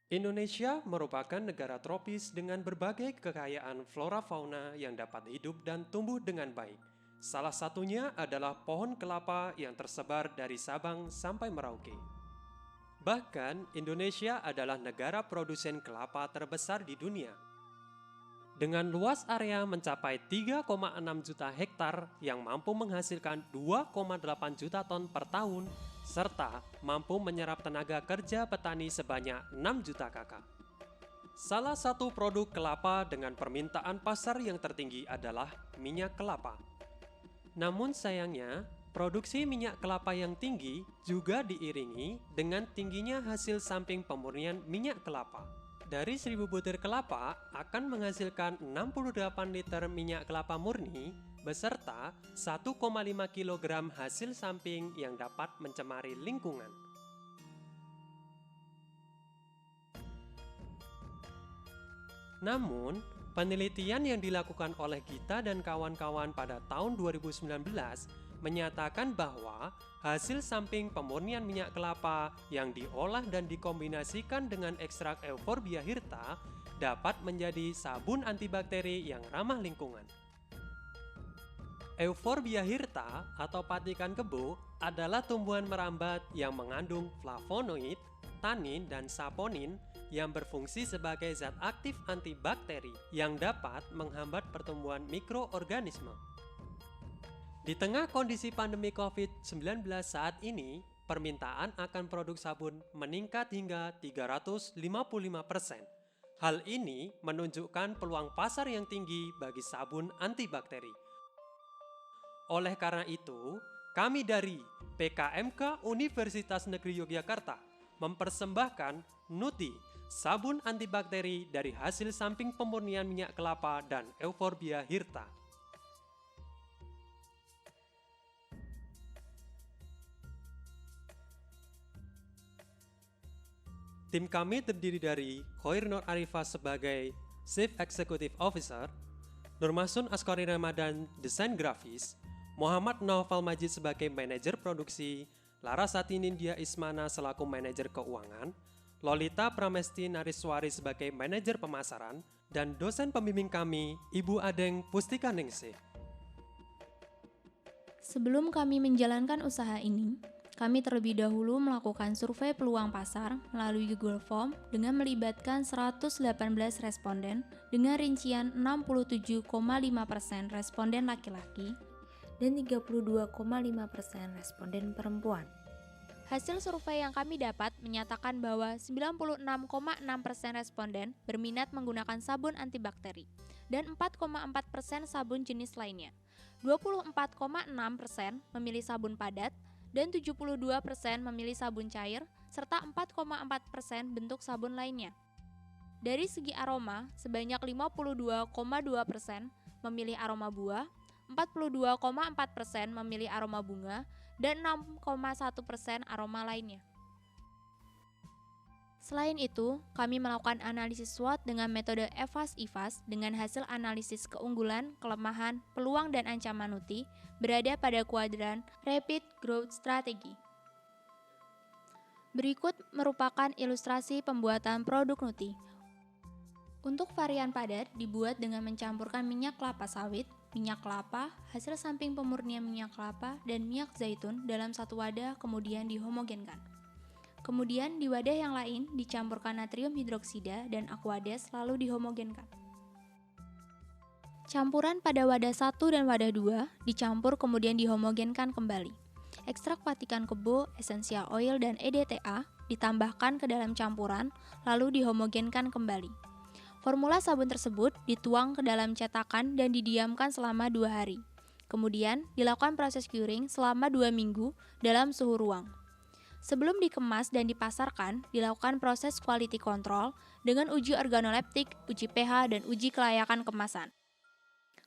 Indonesia merupakan negara tropis dengan berbagai kekayaan flora fauna yang dapat hidup dan tumbuh dengan baik. Salah satunya adalah pohon kelapa yang tersebar dari Sabang sampai Merauke. Bahkan, Indonesia adalah negara produsen kelapa terbesar di dunia. Dengan luas area mencapai 3,6 juta hektar yang mampu menghasilkan 2,8 juta ton per tahun, serta mampu menyerap tenaga kerja petani sebanyak 6 juta kakak. Salah satu produk kelapa dengan permintaan pasar yang tertinggi adalah minyak kelapa. Namun sayangnya, produksi minyak kelapa yang tinggi juga diiringi dengan tingginya hasil samping pemurnian minyak kelapa. Dari 1000 butir kelapa akan menghasilkan 68 liter minyak kelapa murni beserta 1,5 kg hasil samping yang dapat mencemari lingkungan. Namun, penelitian yang dilakukan oleh Gita dan kawan-kawan pada tahun 2019 menyatakan bahwa hasil samping pemurnian minyak kelapa yang diolah dan dikombinasikan dengan ekstrak Euphorbia hirta dapat menjadi sabun antibakteri yang ramah lingkungan. Euphorbia hirta atau patikan kebo adalah tumbuhan merambat yang mengandung flavonoid, tanin, dan saponin yang berfungsi sebagai zat aktif antibakteri yang dapat menghambat pertumbuhan mikroorganisme. Di tengah kondisi pandemi COVID-19 saat ini, permintaan akan produk sabun meningkat hingga 355%. Hal ini menunjukkan peluang pasar yang tinggi bagi sabun antibakteri. Oleh karena itu, kami dari PKMK Universitas Negeri Yogyakarta mempersembahkan Nuti, sabun antibakteri dari hasil samping pemurnian minyak kelapa dan Euphorbia hirta. Tim kami terdiri dari Khoir Nur Arifah sebagai Chief Executive Officer, Nurmasun Askori Ramadan Desain Grafis, Muhammad Naufal Majid sebagai Manajer Produksi, Larasati Nindya Ismana selaku Manajer Keuangan, Lolita Pramesti Nariswari sebagai Manajer Pemasaran, dan dosen pembimbing kami, Ibu Adeng Pustika Ningsih. Sebelum kami menjalankan usaha ini, kami terlebih dahulu melakukan survei peluang pasar melalui Google Form dengan melibatkan 118 responden dengan rincian 67,5% responden laki-laki dan 32,5% responden perempuan. Hasil survei yang kami dapat menyatakan bahwa 96,6% responden berminat menggunakan sabun antibakteri dan 4,4% sabun jenis lainnya. 24,6% memilih sabun padat dan 72% memilih sabun cair serta 4,4% bentuk sabun lainnya. Dari segi aroma, sebanyak 52,2% memilih aroma buah, 42,4% memilih aroma bunga, dan 6,1% aroma lainnya. Selain itu, kami melakukan analisis SWOT dengan metode EVAS-IVAS dengan hasil analisis keunggulan, kelemahan, peluang, dan ancaman Nuti berada pada kuadran Rapid Growth Strategy. Berikut merupakan ilustrasi pembuatan produk Nuti. Untuk varian padat dibuat dengan mencampurkan minyak kelapa sawit, minyak kelapa, hasil samping pemurnian minyak kelapa, dan minyak zaitun dalam satu wadah kemudian dihomogenkan. Kemudian di wadah yang lain dicampurkan natrium hidroksida dan Aquades lalu dihomogenkan. Campuran pada wadah 1 dan wadah 2 dicampur kemudian dihomogenkan kembali. Ekstrak patikan kebo, essential oil, dan EDTA ditambahkan ke dalam campuran lalu dihomogenkan kembali. Formula sabun tersebut dituang ke dalam cetakan dan didiamkan selama 2 hari. Kemudian dilakukan proses curing selama 2 minggu dalam suhu ruang. Sebelum dikemas dan dipasarkan, dilakukan proses quality control dengan uji organoleptik, uji pH, dan uji kelayakan kemasan.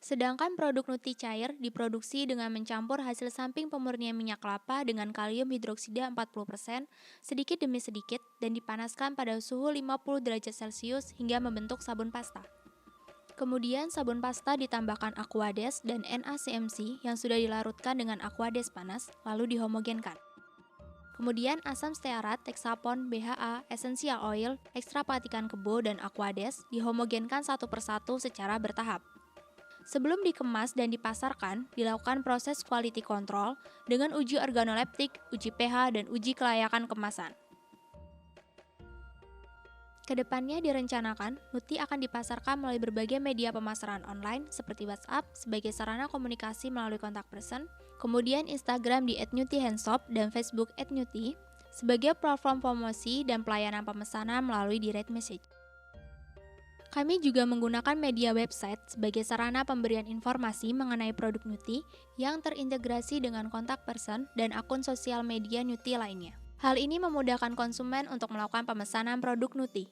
Sedangkan produk Nuti cair diproduksi dengan mencampur hasil samping pemurnian minyak kelapa dengan kalium hidroksida 40% sedikit demi sedikit dan dipanaskan pada suhu 50 derajat Celcius hingga membentuk sabun pasta. Kemudian sabun pasta ditambahkan Aquades dan NaCMC yang sudah dilarutkan dengan Aquades panas lalu dihomogenkan. Kemudian asam stearat, Texapon, BHA, essential oil, ekstrak patikan kebo, dan aquades dihomogenkan satu persatu secara bertahap. Sebelum dikemas dan dipasarkan, dilakukan proses quality control dengan uji organoleptik, uji pH, dan uji kelayakan kemasan. Kedepannya direncanakan, Nuti akan dipasarkan melalui berbagai media pemasaran online seperti WhatsApp sebagai sarana komunikasi melalui kontak person, kemudian Instagram di @nutihandshop dan Facebook @nuti sebagai platform promosi dan pelayanan pemesanan melalui direct message. Kami juga menggunakan media website sebagai sarana pemberian informasi mengenai produk Nuti yang terintegrasi dengan kontak person dan akun sosial media Nuti lainnya. Hal ini memudahkan konsumen untuk melakukan pemesanan produk Nuti.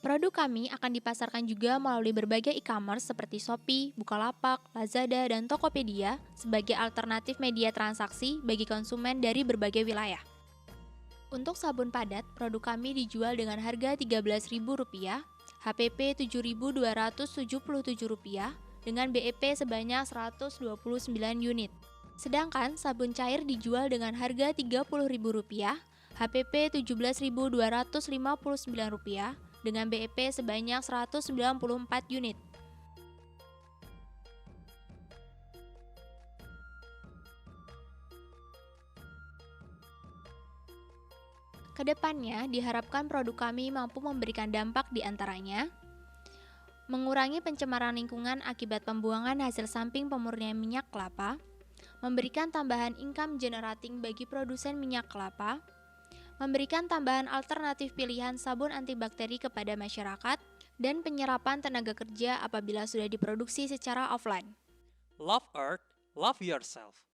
Produk kami akan dipasarkan juga melalui berbagai e-commerce seperti Shopee, Bukalapak, Lazada, dan Tokopedia sebagai alternatif media transaksi bagi konsumen dari berbagai wilayah. Untuk sabun padat, produk kami dijual dengan harga Rp13.000, HPP Rp7.277 dengan BEP sebanyak 129 unit. Sedangkan sabun cair dijual dengan harga Rp30.000, HPP Rp17.259 dengan BEP sebanyak 194 unit. Kedepannya, diharapkan produk kami mampu memberikan dampak di antaranya mengurangi pencemaran lingkungan akibat pembuangan hasil samping pemurnian minyak kelapa, memberikan tambahan income generating bagi produsen minyak kelapa, memberikan tambahan alternatif pilihan sabun antibakteri kepada masyarakat, dan penyerapan tenaga kerja apabila sudah diproduksi secara offline. Love Earth, love yourself.